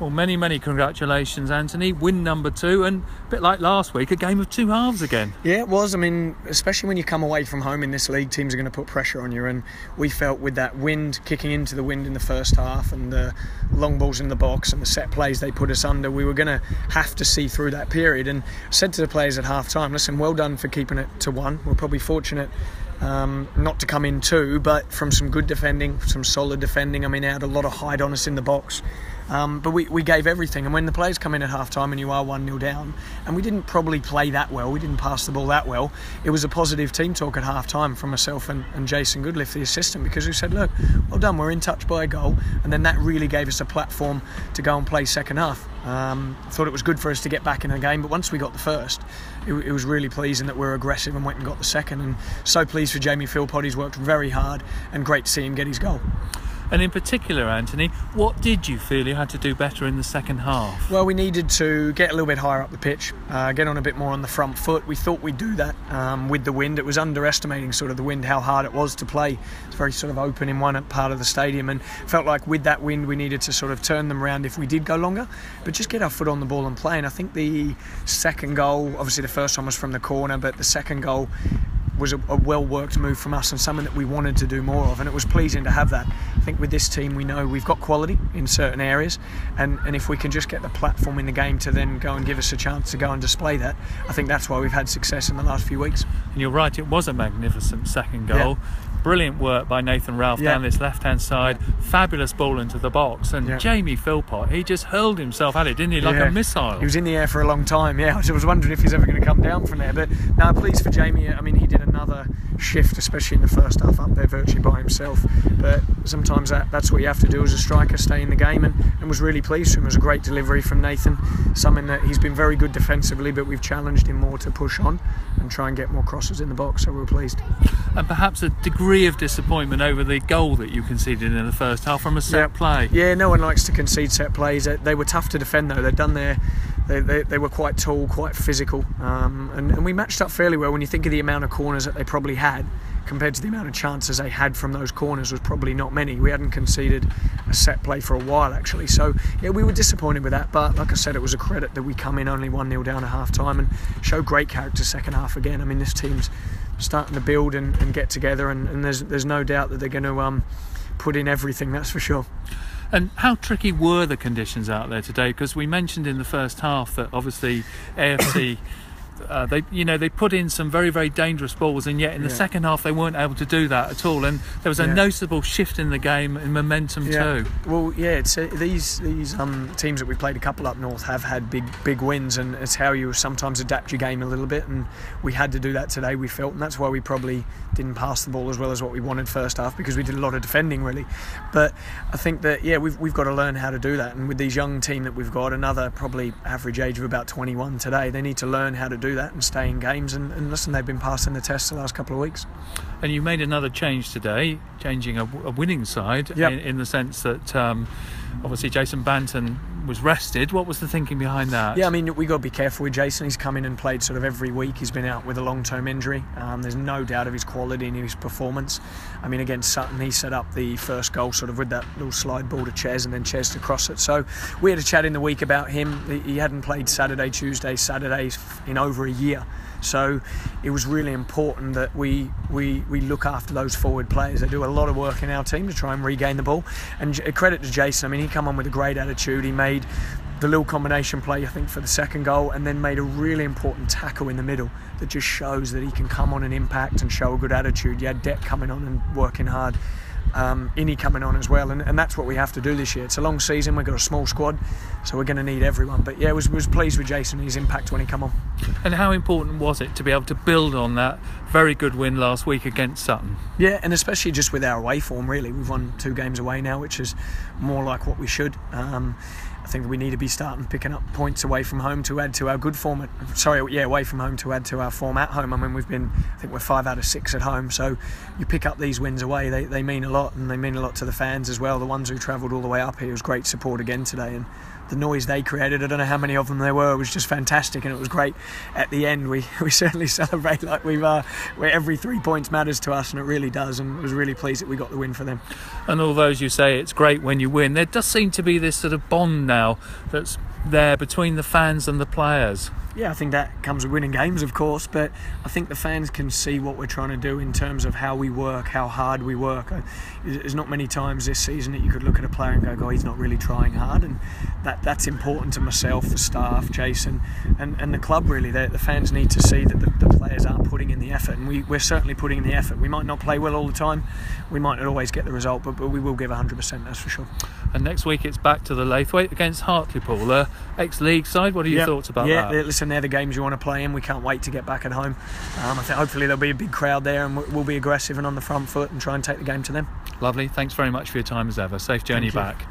Well, many congratulations, Anthony. Win number 2, and a bit like last week, a game of two halves again. Yeah, it was. I mean, especially when you come away from home in this league, teams are going to put pressure on you, and we felt with that wind, kicking into the wind in the first half, and the long balls in the box and the set plays they put us under, we were going to have to see through that period. And I said to the players at half-time, listen, well done for keeping it to 1. We're probably fortunate not to come in 2, but from some good defending, some solid defending. I mean, they had a lot of height on us in the box. But we gave everything, and when the players come in at half-time and you are 1-0 down, and we didn't probably play that well, we didn't pass the ball that well, it was a positive team talk at half-time from myself and Jason Goodliff, the assistant, because we said, look, well done, we're in touch by a goal, and then that really gave us a platform to go and play second half. Thought it was good for us to get back in the game, but once we got the first, it was really pleasing that we were aggressive and went and got the second, and so pleased for Jamie Philpott. He's worked very hard, and great to see him get his goal. And in particular, Anthony, what did you feel you had to do better in the second half? Well, we needed to get a little bit higher up the pitch, get on a bit more on the front foot. We thought we'd do that with the wind. It was underestimating sort of the wind, how hard it was to play. It's very sort of open in one part of the stadium, and felt like with that wind we needed to sort of turn them around if we did go longer, but just get our foot on the ball and play. And I think the second goal, obviously the first one was from the corner, but the second goal was a well-worked move from us and something that we wanted to do more of, and it was pleasing to have that. I think with this team we know we've got quality in certain areas, and if we can just get the platform in the game to then go and give us a chance to go and display that, I think that's why we've had success in the last few weeks. And you're right, it was a magnificent second goal. Yeah. Brilliant work by Nathan Ralph down this left-hand side. Fabulous ball into the box. And Jamie Philpott, he just hurled himself at it, didn't he? Like a missile. He was in the air for a long time, I was wondering if he's ever going to come down from there. But no, pleased for Jamie. I mean, he did another shift, especially in the first half, up there virtually by himself. But sometimes that's what you have to do as a striker, stay in the game, and was really pleased for him. It was a great delivery from Nathan. Something that he's been very good defensively, but we've challenged him more to push on and try and get more crosses in the box, so we're pleased. And perhaps a degree of disappointment over the goal that you conceded in the first half from a set play. Yeah, no one likes to concede set plays. They were tough to defend though. They'd done they were quite tall, quite physical, and we matched up fairly well. When you think of the amount of corners that they probably had compared to the amount of chances they had from those corners, was probably not many. We hadn't conceded a set play for a while actually, so yeah, we were disappointed with that, but like I said, it was a credit that we come in only 1-0 down at half time and show great character second half again. I mean, this team's starting to build and get together, and there's no doubt that they're going to put in everything, that's for sure. And how tricky were the conditions out there today? Because we mentioned in the first half that obviously AFC they put in some very dangerous balls, and yet in the second half they weren't able to do that at all, and there was a noticeable shift in the game and momentum too. Well, it's these teams that we played a couple up north have had big wins, and it's how you sometimes adapt your game a little bit, and we had to do that today, we felt, and that's why we probably didn't pass the ball as well as what we wanted first half, because we did a lot of defending really. But I think that we've got to learn how to do that, and with these young team that we've got, another probably average age of about 21 today, they need to learn how to do that and stay in games, and listen, they've been passing the test the last couple of weeks. And you made another change today, changing a winning side in the sense that obviously Jason Banton was rested. What was the thinking behind that? Yeah, I mean, we got to be careful with Jason. He's come in and played sort of every week. He's been out with a long-term injury. There's no doubt of his quality and his performance. I mean, against Sutton, he set up the first goal sort of with that little slide ball to Ches and then Ches to cross it. So we had a chat in the week about him. He hadn't played Saturdays in over a year. So it was really important that we look after those forward players. They do a lot of work in our team to try and regain the ball. And a credit to Jason. I mean, he come on with a great attitude. He made the little combination play, I think, for the second goal, and then made a really important tackle in the middle that just shows that he can come on and impact and show a good attitude. You had Deck coming on and working hard. Innie coming on as well, and that's what we have to do this year. It's a long season, we've got a small squad, so we're going to need everyone. But yeah, was pleased with Jason and his impact when he come on. And how important was it to be able to build on that very good win last week against Sutton? Yeah, and especially just with our away form really. We've won 2 games away now, which is more like what we should. I think we need to be starting picking up points away from home to add to our good form. Away from home to add to our form at home. I mean, I think we're 5 out of 6 at home, so you pick up these wins away, they mean a lot, and they mean a lot to the fans as well. The ones who travelled all the way up here, was great support again today, and the noise they created, I don't know how many of them there were, was just fantastic, and it was great. At the end, we certainly celebrate like where every 3 points matters to us, and it really does, and I was really pleased that we got the win for them. And although, as you say, it's great when you win, there does seem to be this sort of bond now that's there between the fans and the players. Yeah, I think that comes with winning games, of course, but I think the fans can see what we're trying to do in terms of how we work, how hard we work. There's not many times this season that you could look at a player and go, he's not really trying hard, and that's important to myself, the staff, Jason, and the club really. The fans need to see that the players are putting in the effort, and we're certainly putting in the effort. We might not play well all the time, we might not always get the result, but we will give 100%, that's for sure. And next week it's back to the Laithwaite against Hartlepool, ex-league side. What are your thoughts about that? Yeah, listen, they're the games you want to play in. We can't wait to get back at home. I think hopefully there'll be a big crowd there, and we'll be aggressive and on the front foot and try and take the game to them. Lovely. Thanks very much for your time as ever. Safe journey back.